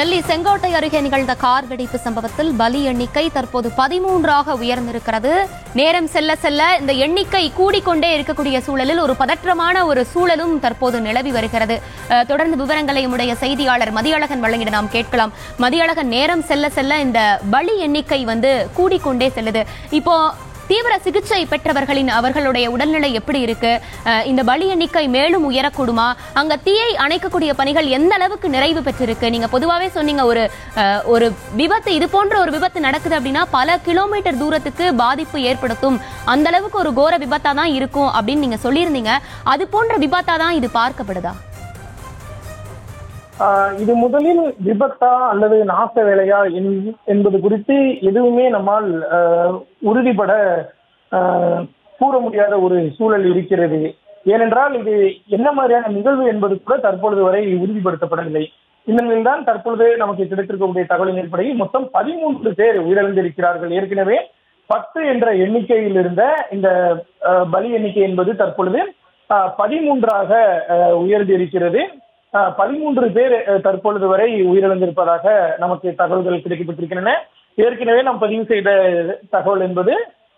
டெல்லி செங்கோட்டை அருகே நிகழ்ந்த கார் வெடிப்பு சம்பவத்தில் பலி எண்ணிக்கை தற்போது 13ஆக உயர்ந்திருக்கிறது. நேரம் செல்ல செல்ல இந்த எண்ணிக்கை கூடிக்கொண்டே இருக்கக்கூடிய சூழலில் ஒரு பதற்றமான ஒரு சூழலும் தற்போது நிலவி வருகிறது. தொடர்ந்து விவரங்களை உடைய செய்தியாளர் மதியழகன் வழங்கிட நாம் கேட்கலாம். மதியழகன், நேரம் செல்ல செல்ல இந்த பலி எண்ணிக்கை கூடிக்கொண்டே செல்லுது. இப்போ தீவிர சிகிச்சை பெற்றவர்களின் அவர்களுடைய உடல்நிலை எப்படி இருக்கு? இந்த பலி எண்ணிக்கை மேலும் உயரக்கூடுமா? அங்க தீயை அணைக்கக்கூடிய பணிகள் எந்த அளவுக்கு நிறைவு பெற்றிருக்கு? நீங்க பொதுவாகவே சொன்னீங்க, ஒரு விபத்து, இது போன்ற ஒரு விபத்து நடக்குது அப்படின்னா பல கிலோமீட்டர் தூரத்துக்கு பாதிப்பு ஏற்படுத்தும், அந்த அளவுக்கு ஒரு கோர விபத்தா தான் இருக்கும் அப்படின்னு நீங்க சொல்லியிருந்தீங்க. அது போன்ற விபத்தா தான் இது பார்க்கப்படுதா? இது முதலில் விபத்தா அல்லது நாச வேலையா என்பது குறித்து எதுவுமே நம்மால் உறுதிபட கூற முடியாத ஒரு சூழல் இருக்கிறது. ஏனென்றால் இது என்ன மாதிரியான நிகழ்வு என்பது கூட தற்பொழுது வரை உறுதிப்படுத்தப்படவில்லை. இந்த நிலையில்தான் தற்பொழுது நமக்கு கிடைத்திருக்கக்கூடிய தகவலின் அடிப்படையில் மொத்தம் 13 பேர் உயிரிழந்திருக்கிறார்கள். ஏற்கனவே 10 என்ற எண்ணிக்கையில் இருந்த இந்த பலி எண்ணிக்கை என்பது தற்பொழுது 13ஆக உயர்ந்திருக்கிறது. 13 பேர் தற்பொழுது வரை உயிரிழந்திருப்பதாக நமக்கு தகவல்கள் கிடைக்கப்பட்டிருக்கின்றன. ஏற்கனவே நாம் பதிவு செய்த தகவல் என்பது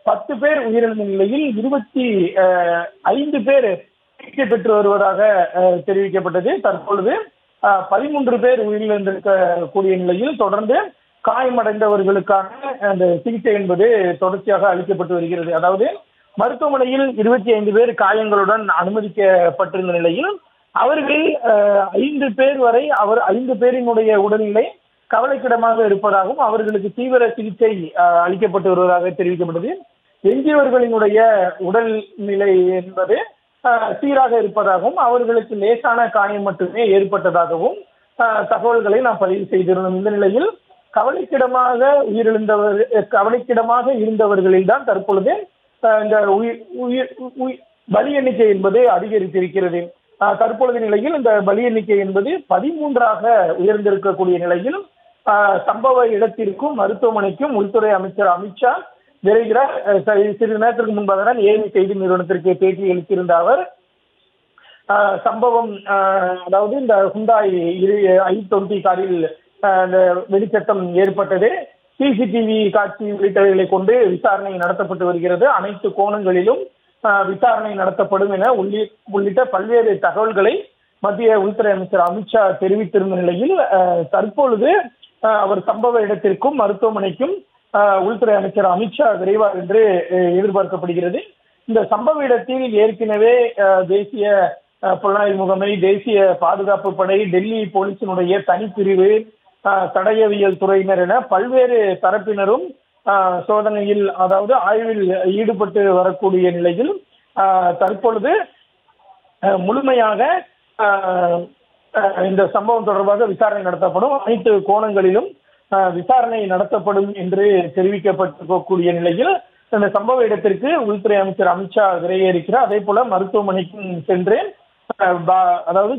10 பேர் உயிரிழந்த நிலையில் 25 பேர் சிகிச்சை பெற்று வருவதாக தெரிவிக்கப்பட்டது. தற்பொழுது 13 பேர் உயிரிழந்திருக்கக்கூடிய நிலையில் தொடர்ந்து காயமடைந்தவர்களுக்கான அந்த சிகிச்சை என்பது தொடர்ச்சியாக அளிக்கப்பட்டு வருகிறது. அதாவது மருத்துவமனையில் 25 பேர் காயங்களுடன் அனுமதிக்கப்பட்டிருந்த நிலையில் அவர்கள் 5 பேர் வரை 5 பேரினுடைய உடல்நிலை கவலைக்கிடமாக இருப்பதாகவும் அவர்களுக்கு தீவிர சிகிச்சை அளிக்கப்பட்டு வருவதாக தெரிவிக்கப்பட்டது. எஞ்சியவர்களினுடைய உடல்நிலை என்பது சீராக இருப்பதாகவும் அவர்களுக்கு லேசான காயம் மட்டுமே ஏற்பட்டதாகவும் தகவல்களை நாம் பதிவு செய்திருந்தோம். இந்த நிலையில் கவலைக்கிடமாக இருந்தவர்களில் தான் தற்பொழுது இந்த பலி எண்ணிக்கை என்பது அதிகரித்திருக்கிறது. தற்பொழுது நிலையில் இந்த பலி எண்ணிக்கை என்பது 13ஆக உயர்ந்திருக்கக்கூடிய நிலையில் சம்பவ இடத்திற்கும் மருத்துவமனைக்கும் உள்துறை அமைச்சர் அமித்ஷா விரைகிறார். சிறிது நேரத்திற்கு முன்பாக தான் ஏவி செய்தி நிறுவனத்திற்கு பேட்டி அளித்திருந்த அவர் சம்பவம், அதாவது இந்த ஹுண்டாய் i20 காரில் வெடிச்சத்தம் ஏற்பட்டது. சிசிடிவி காட்சி உள்ளிட்டவைகளை கொண்டு விசாரணை நடத்தப்பட்டு வருகிறது. அனைத்து கோணங்களிலும் விசாரணை நடத்தப்படும் என உள்ளிட்ட பல்வேறு தகவல்களை மத்திய உள்துறை அமைச்சர் அமித்ஷா தெரிவித்திருந்த நிலையில் தற்பொழுது அவர் சம்பவ இடத்திற்கும் மருத்துவமனைக்கும் உள்துறை அமைச்சர் அமித்ஷா விரைவார் என்று எதிர்பார்க்கப்படுகிறது. இந்த சம்பவ இடத்தில் ஏற்கனவே தேசிய புலனாய்வு முகமை, தேசிய பாதுகாப்பு படை, டெல்லி போலீசினுடைய தனிப்பிரிவு, தடயவியல் துறையினர் என பல்வேறு தரப்பினரும் சோதனையில், அதாவது ஆய்வில் ஈடுபட்டு வரக்கூடிய நிலையில் தற்பொழுது முழுமையாக இந்த சம்பவம் தொடர்பாக விசாரணை நடத்தப்படும். அனைத்து கோணங்களிலும் விசாரணை நடத்தப்படும் என்று தெரிவிக்கப்பட்டிருக்கக்கூடிய நிலையில் இந்த சம்பவ இடத்திற்கு உள்துறை அமைச்சர் அமித்ஷா விரைய இருக்கிறார். அதே போல மருத்துவமனைக்கும் சென்று அதாவது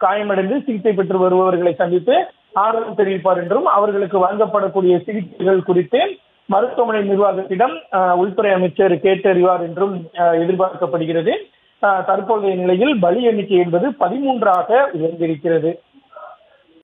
காயமடைந்து சிகிச்சை பெற்று வருபவர்களை சந்தித்து ஆதரவு தெரிவிப்பார் என்றும் அவர்களுக்கு வழங்கப்படக்கூடிய சிகிச்சைகள் குறித்து மருத்துவமனை நிர்வாகத்திடம் உள்துறை அமைச்சர் கேட்டறிவார் என்றும் எதிர்பார்க்கப்படுகிறது. தற்போதைய நிலையில் பலி எண்ணிக்கை என்பது 13ஆக உயர்ந்திருக்கிறது.